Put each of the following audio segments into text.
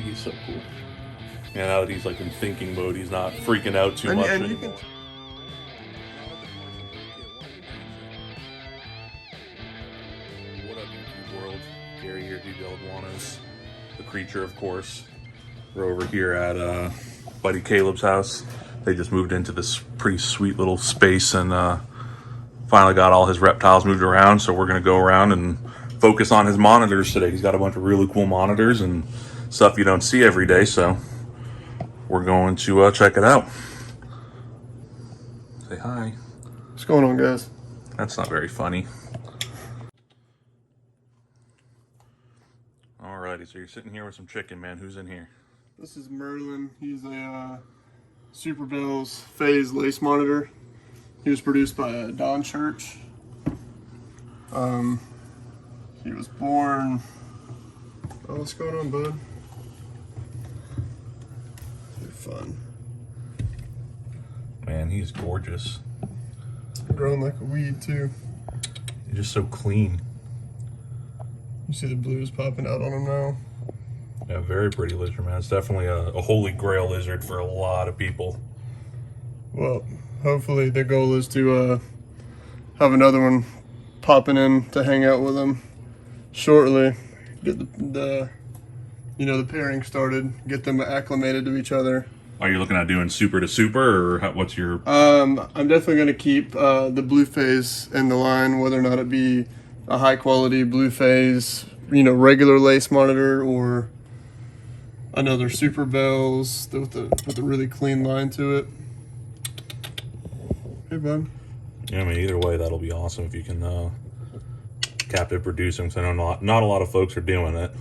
He's so cool. Yeah, now that he's like in thinking mode, he's not freaking out too much and anymore. What up, YouTube world? Gary here, DBL Iguanas. The creature, of course. We're over here at buddy Caleb's house. They just moved into this pretty sweet little space and finally got all his reptiles moved around. So we're gonna go around and focus on his monitors today. He's got a bunch of really cool monitors and stuff you don't see every day. So we're going to check it out. Say hi. What's going on, guys? That's not very funny. Alrighty, so you're sitting here with some chicken, man. Who's in here? This is Merlin. He's a Super Bell's phase lace monitor. He was produced by Don Church. He was born. Oh, what's going on, bud? You're fun. Man, he's gorgeous. Growing like a weed too. He's just so clean. You see the blues popping out on him now. Yeah, very pretty lizard, man. It's definitely a holy grail lizard for a lot of people. Well, hopefully the goal is to have another one popping in to hang out with him shortly. Get the pairing started. Get them acclimated to each other. Are you looking at doing super to super, or what's your? I'm definitely going to keep the blue phase in the line, whether or not it be a high quality blue phase, regular lace monitor, or another Super Bells with a really clean line to it. Hey, bud. Yeah, I mean, either way, that'll be awesome if you can captive produce them. Because I know not a lot of folks are doing it.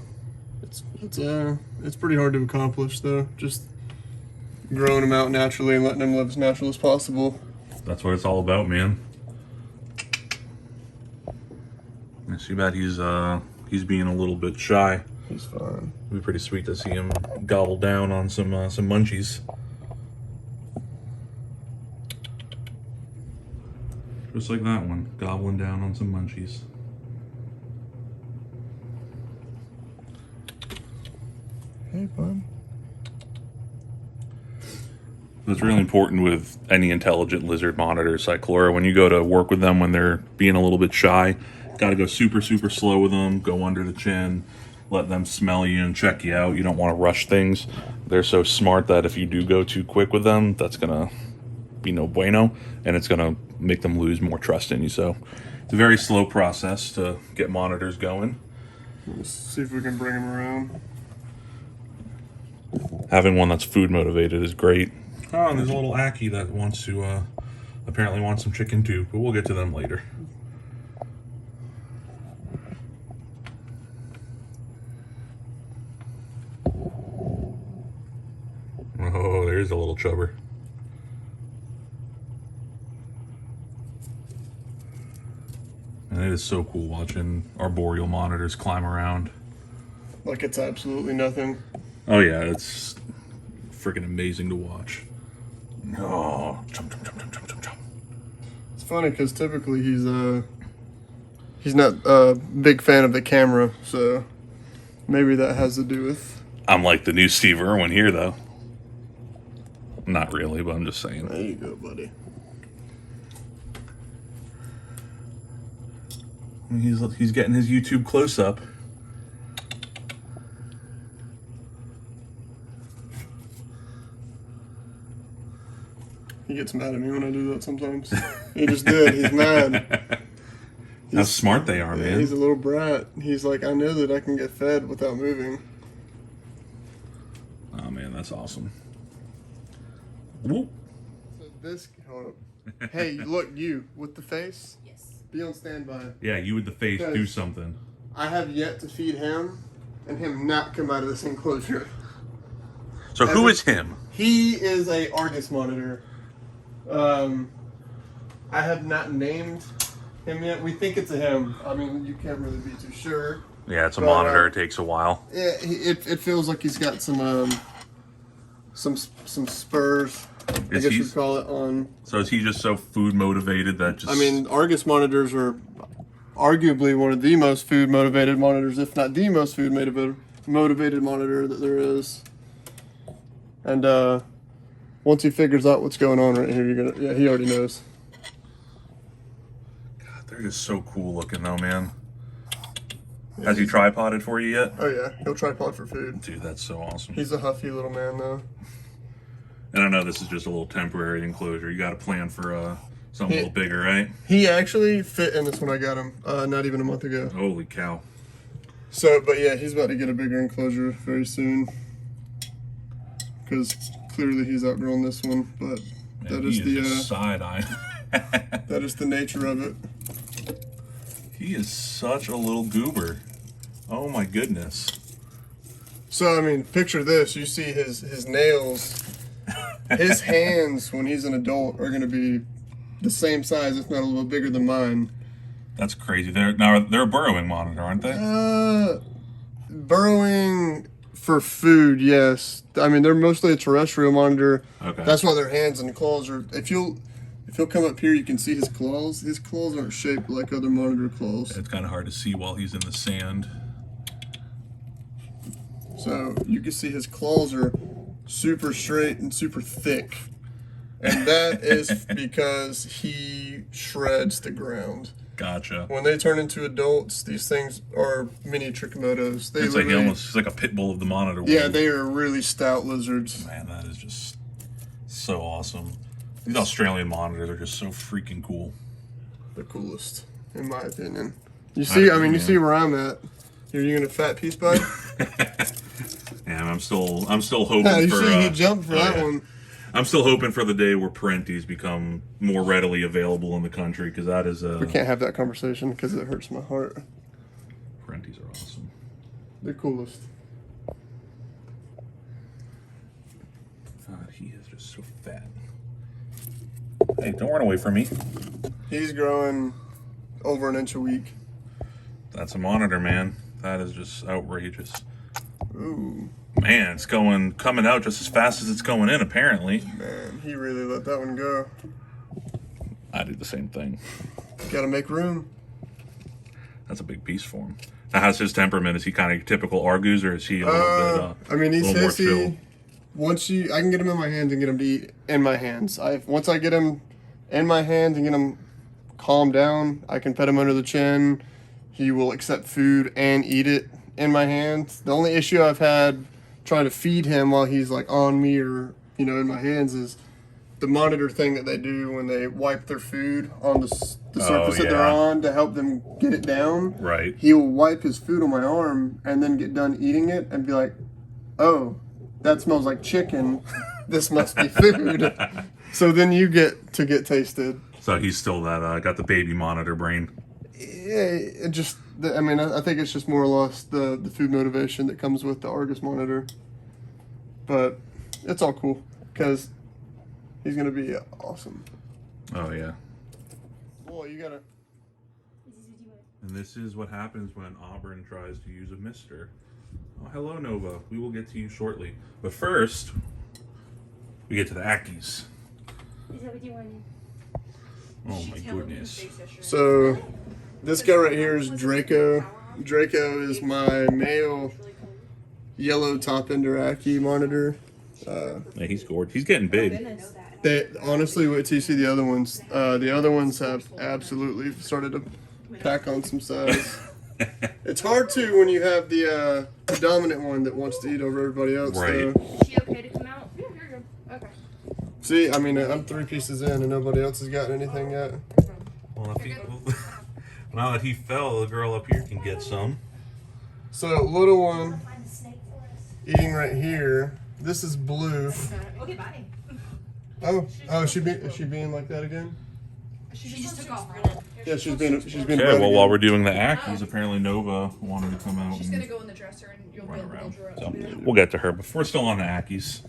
It's pretty hard to accomplish though. Just growing them out naturally and letting them live as natural as possible. That's what it's all about, man. It's too bad he's being a little bit shy. He's fine. It'd be pretty sweet to see him gobble down on some munchies. Just like that one, gobbling down on some munchies. Hey, bud. It's really important with any intelligent lizard monitor, Cyclora. When you go to work with them when they're being a little bit shy, got to go super, super slow with them, go under the chin, let them smell you and check you out. You don't want to rush things. They're so smart that if you do go too quick with them, that's going to be no bueno, and it's going to make them lose more trust in you. So it's a very slow process to get monitors going. Let's see if we can bring him around. Having one that's food motivated is great. Oh, and there's a little ackie that wants to, apparently wants some chicken too, but we'll get to them later. Oh, there's a little chubber. And it is so cool watching arboreal monitors climb around. Like it's absolutely nothing. Oh yeah, it's freaking amazing to watch. Oh, chum, chum, chum, chum, chum, chum, chum. It's funny because typically he's not a big fan of the camera, so maybe that has to do with. I'm like the new Steve Irwin here, though. Not really, but I'm just saying. There you go, buddy. He's getting his YouTube close up. He gets mad at me when I do that sometimes. He just did. He's mad. How smart they are, man. He's a little brat. He's like, I know that I can get fed without moving. Oh man, that's awesome. Whoop. So this, hold up. Hey, look, you with the face. Yes. Be on standby. Yeah, you with the face, do Yes. something. I have yet to feed him, and him not come out of this enclosure. So who is him? He is a Argus monitor. I have not named him yet. We think it's a him. I mean, you can't really be too sure. Yeah, it's a But, monitor. It takes a while. Yeah, it feels like he's got some spurs. I guess you'd call it on. So is he just so food motivated that just? I mean, Argus monitors are arguably one of the most food motivated monitors, if not the most food motivated monitor that there is. And once he figures out what's going on right here, he already knows. God, they're just so cool looking though, man. Has he tripoded for you yet? Oh yeah, he'll tripod for food. Dude, that's so awesome. He's a huffy little man though. And I know this is just a little temporary enclosure. You got to plan for something a little bigger, right? He actually fit in this when I got him, not even a month ago. Holy cow. So, but yeah, he's about to get a bigger enclosure very soon. Because clearly he's outgrown this one, but Man, that is the side eye. that is the nature of it. He is such a little goober. Oh my goodness. So I mean, picture this. You see his nails, his hands when he's an adult are going to be the same size, if not a little bigger than mine. That's crazy. They're a burrowing monitor, aren't they? Burrowing for food, yes. I mean, they're mostly a terrestrial monitor. Okay. That's why their hands and claws are. If you'll come up here, you can see his claws. His claws aren't shaped like other monitor claws. It's kind of hard to see while he's in the sand. So you can see his claws are super straight and super thick. And that is because he shreds the ground. Gotcha. When they turn into adults, these things are miniature Komodos. It's like it's like a pit bull of the monitor world. Yeah, they are really stout lizards. Man, that is just so awesome. These Australian monitors are just so freaking cool. The coolest, in my opinion. You see, you see where I'm at. Are you gonna fat piece, bud? Yeah, I'm still hoping You for. see, he jumped for that one. I'm still hoping for the day where Parenti's become more readily available in the country, because that is We can't have that conversation because it hurts my heart. Parenti's are awesome. They're coolest. God, he is just so fat. Hey, don't run away from me. He's growing over an inch a week. That's a monitor, man. That is just outrageous. Ooh. Man, it's coming out just as fast as it's going in, apparently. Man, he really let that one go. I do the same thing. Gotta make room. That's a big piece for him. Now, how's his temperament? Is he kind of typical Argus, or is he a little bit? I mean, he's more chill? hissy. I can get him in my hands and get him to eat in my hands. Once I get him in my hands and get him calmed down, I can pet him under the chin. He will accept food and eat it in my hands. The only issue I've had trying to feed him while he's like on me or in my hands is the monitor thing that they do when they wipe their food on the surface that they're on to help them get it down. Right. He will wipe his food on my arm and then get done eating it and be like, "Oh, that smells like chicken. This must be food." So then you get tasted. So he's still that got the baby monitor brain. Yeah, I think it's just more or less the food motivation that comes with the Argus monitor. But it's all cool because he's going to be awesome. Oh, yeah. Boy, you got to... And this is what happens when Auburn tries to use a mister. Oh, hello, Nova. We will get to you shortly. But first, we get to the ackies. Is that what you wanted? Oh, my goodness. So... this guy right here is Draco. Draco is my male yellow top ender ackie monitor. Yeah, he's gorgeous. He's getting big. Honestly, wait till you see the other ones. The other ones have absolutely started to pack on some size. It's hard to when you have the dominant one that wants to eat over everybody else. Right. Is she okay to come out? Yeah, here you go. Okay. See, I'm 3 pieces in and nobody else has gotten anything yet. Well, now that he fell, the girl up here can get some. So, little one eating right here. This is blue. Okay, bye. Oh, is she being like that again? She just took off running. Yeah, she's being. Okay, bad well, again. while we're doing the ackies, apparently Nova wanted to come out She's gonna and go in the dresser and you'll run build around. her up. So we'll get to her, but we're still on the ackies.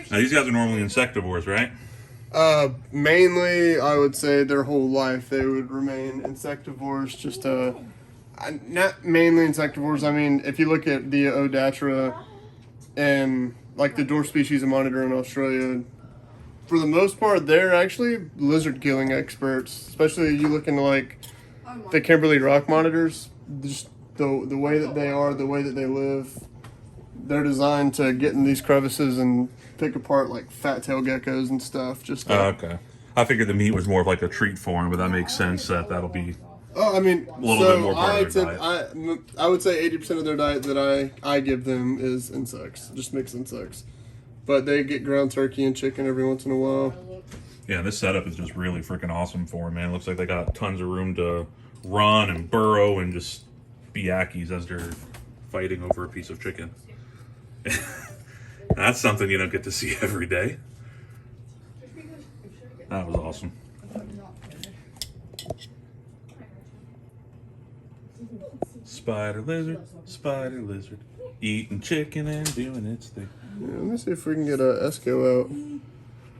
Now, these guys are normally insectivores, right? Mainly, I would say their whole life they would remain insectivores. Just not mainly insectivores. I mean, if you look at the Odatra and like the dwarf species of monitor in Australia, for the most part, they're actually lizard killing experts. Especially you look into like the Kimberley rock monitors. Just the way that they are, the way that they live, they're designed to get in these crevices and pick apart like fat tail geckos and stuff. Just Okay. I figured the meat was more of like a treat for him, but that makes sense that that'll be. Oh, I mean, A little bit more part of their I would say 80% of their diet that I give them is insects, just mixed insects. But they get ground turkey and chicken every once in a while. Yeah, this setup is just really freaking awesome for him, man. It looks like they got tons of room to run and burrow and just be ackies as they're fighting over a piece of chicken. That's something you don't get to see every day. That was awesome. Spider lizard, eating chicken and doing its thing. Yeah, let me see if we can get a Esco out. We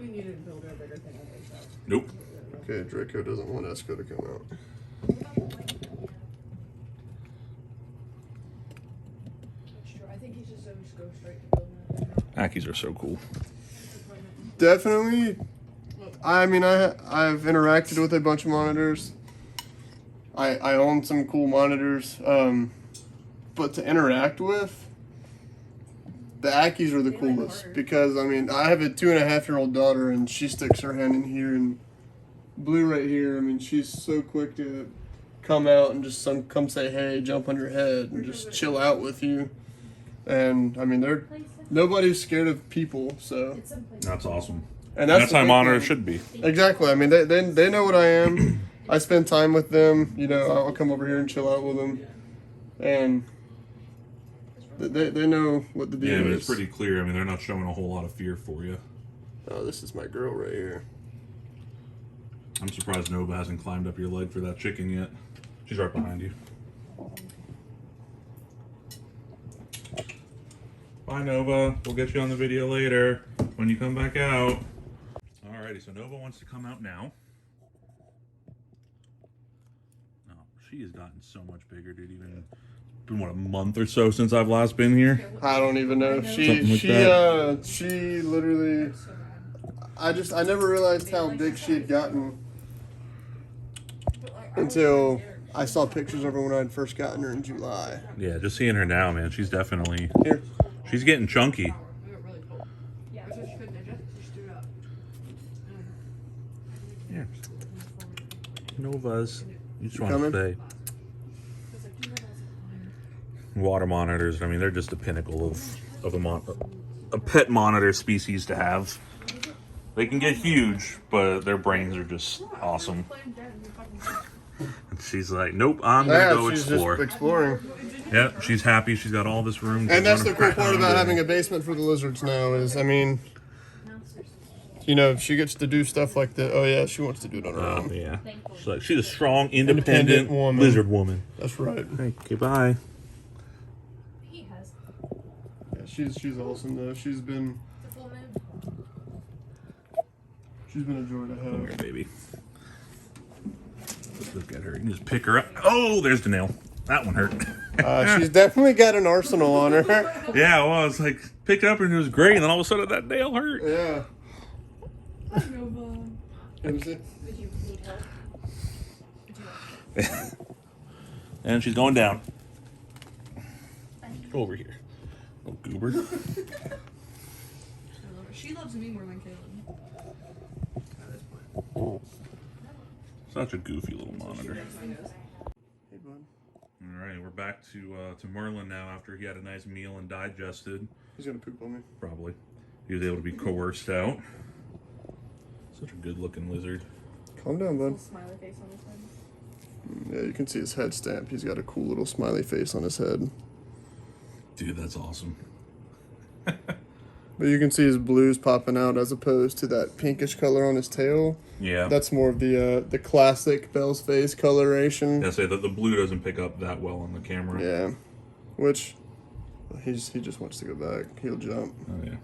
need to build a bigger thing on this. Nope. Okay, Draco doesn't want Esco to come out. That's true. I think he's just always go straight to building it. Ackies are so cool. Definitely. I mean, I've interacted with a bunch of monitors. I own some cool monitors, but to interact with, the Ackies are the coolest because I mean I have a 2.5-year-old daughter and she sticks her hand in here and Blue right here. I mean she's so quick to come out and just come say hey, jump on your head and just chill out with you. And I mean nobody's scared of people, so That's awesome. and That's the how big monitors thing. should be. Exactly. I mean, they know what I am. I spend time with them. You know, I'll come over here and chill out with them, and they know what the deal Yeah, is. but it's pretty clear. I mean, they're not showing a whole lot of fear for you. Oh, this is my girl right here. I'm surprised Nova hasn't climbed up your leg for that chicken yet. She's right behind you. Bye, Nova. We'll get you on the video later when you come back out. Alrighty, so Nova wants to come out now. Oh, she has gotten so much bigger, dude. Even been what, a month or so since I've last been here. I don't even know. Something like that. She literally. I never realized how big she had gotten until I saw pictures of her when I had first gotten her in July. Yeah, just seeing her now, man. She's definitely. Here. She's getting chunky. We got really cold. Yeah. So she couldn't digest. She just threw it up. Yeah. Novas. You just want Coming? to say. Water monitors, I mean, they're just the pinnacle of a pet monitor species to have. They can get huge, but their brains are just awesome. And she's like, nope, I'm going to go she's explore. just exploring. Yep, she's happy. She's got all this room. And that's the cool part about having a basement for the lizards now is, I mean, you know, she gets to do stuff like that. Oh, yeah, she wants to do it on her own. Yeah. She's a strong, independent woman. lizard woman. That's right. Hey, okay, bye. He has. Yeah, she's awesome, though. She's been The full moon. a joy to Come here, have. baby. Let's look at her. You can just pick her up. Oh, there's the nail. That one hurt. She's definitely got an arsenal on her. Yeah, well, I was like, picked it up and it was great, and then all of a sudden that nail hurt. Yeah. Nova. Let me see. Did you need help? And she's going down. Go over here. Oh, goober. I love her. She loves me more than Caleb. At this point. Such a goofy little monitor. Hey, bud. All right, we're back to Merlin now after he had a nice meal and digested. He's gonna poop on me. Probably. He was able to be coerced out. Such a good-looking lizard. Calm down, bud. Smiley face on his head. Yeah, you can see his head stamp. He's got a cool little smiley face on his head. Dude, that's awesome. But you can see his blues popping out as opposed to that pinkish color on his tail. Yeah. That's more of the classic Bell's face coloration. I say that the blue doesn't pick up that well on the camera. Yeah. Which he just wants to go back. He'll jump. Oh, yeah.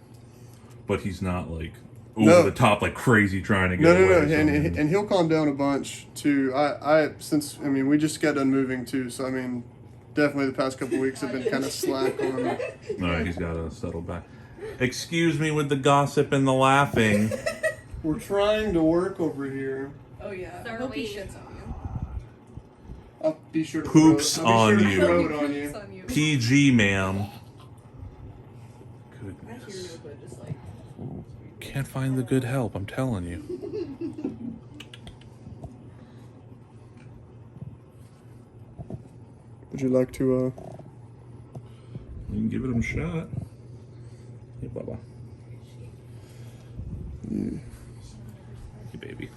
But he's not like over No. the top like crazy trying to get No, away. no, no, or something. and he'll calm down a bunch too. I mean we just got done moving too, so I mean definitely the past couple weeks have been kind of slack on him. No, he's got to settle back. Excuse me with the gossip and the laughing. We're trying to work over here. Oh yeah. So I are hope he we. shits on you. I'll be sure to Poops throw, I'll be on sure to you. throw it on you. It's on you. PG, ma'am. I hear Goodness. you, but just like. Can't find the good help, I'm telling you. Would you like to, You can give it a shot. Hey, Bubba. Hey, baby.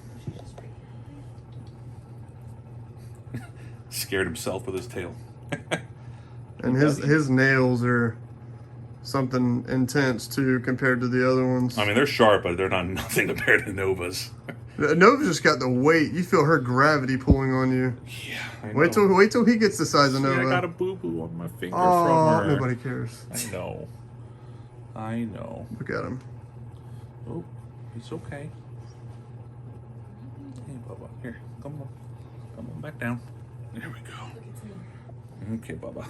Scared himself with his tail. And his nails are something intense too compared to the other ones. I mean, they're sharp, but they're not nothing compared to Nova's. Nova's just got the weight. You feel her gravity pulling on you. Yeah, I know. Wait till he gets the size of See, Nova. I got a boo-boo on my finger Oh, from her. nobody cares. I know. I know. Look at him. Oh, it's okay. Hey, Bubba. Here, come on. Come on back down. There we go. Okay, Bubba.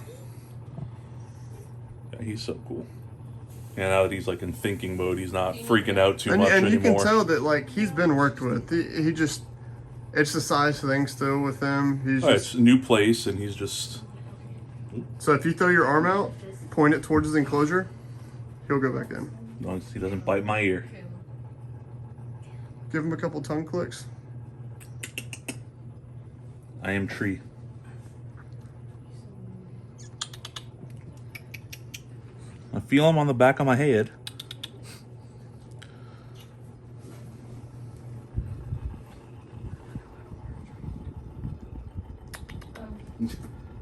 Yeah, he's so cool. Yeah, now that he's like in thinking mode, he's not freaking out too much And you anymore. can tell that like he's been worked with. He just, it's the size thing still with him. He's Oh, just, it's a new place, and he's just... so if you throw your arm out, point it towards his enclosure, he'll go back in. As long as he doesn't bite my ear. Give him a couple tongue clicks. I am Tree. I feel him on the back of my head.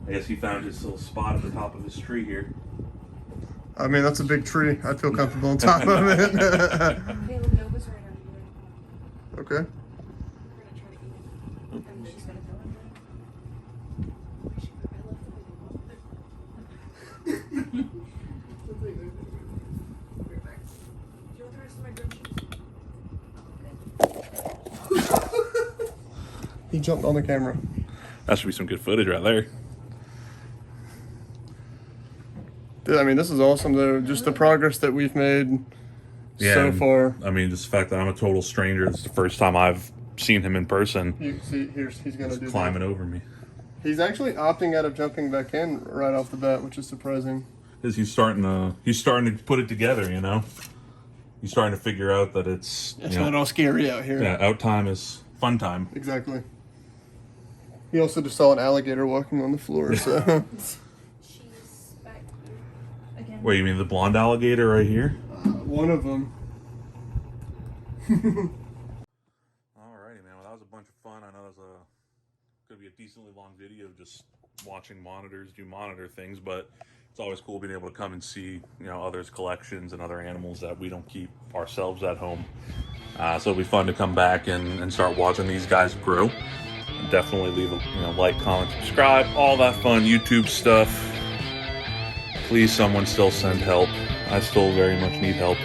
I guess he found his little spot at the top of his tree here. I mean, that's a big tree. I'd feel comfortable on top of it. Caleb, Nova's right on you. Okay. We're gonna try to eat it. And she's gonna go under. Do you want the rest of my grilled cheese? He jumped on the camera. That should be some good footage right there. I mean, this is awesome though. Just the progress that we've made so and, far. I mean, just the fact that I'm a total stranger. It's the first time I've seen him in person. You see, he's gonna do Climbing that. over me. He's actually opting out of jumping back in right off the bat, which is surprising. Because he's starting to put it together, you know? He's starting to figure out that it's not all scary out here. yeah, out time is fun time. Exactly. He also just saw an alligator walking on the floor, so. She's back here again. Wait, you mean the blonde alligator right here? One of them. Alrighty, man. Well, that was a bunch of fun. I know that was gonna be a decently long video just watching monitors do monitor things, but it's always cool being able to come and see, others' collections and other animals that we don't keep ourselves at home. So it'll be fun to come back and start watching these guys grow. Definitely leave a like, comment, subscribe, all that fun YouTube stuff. Please, someone still send help. I still very much need help.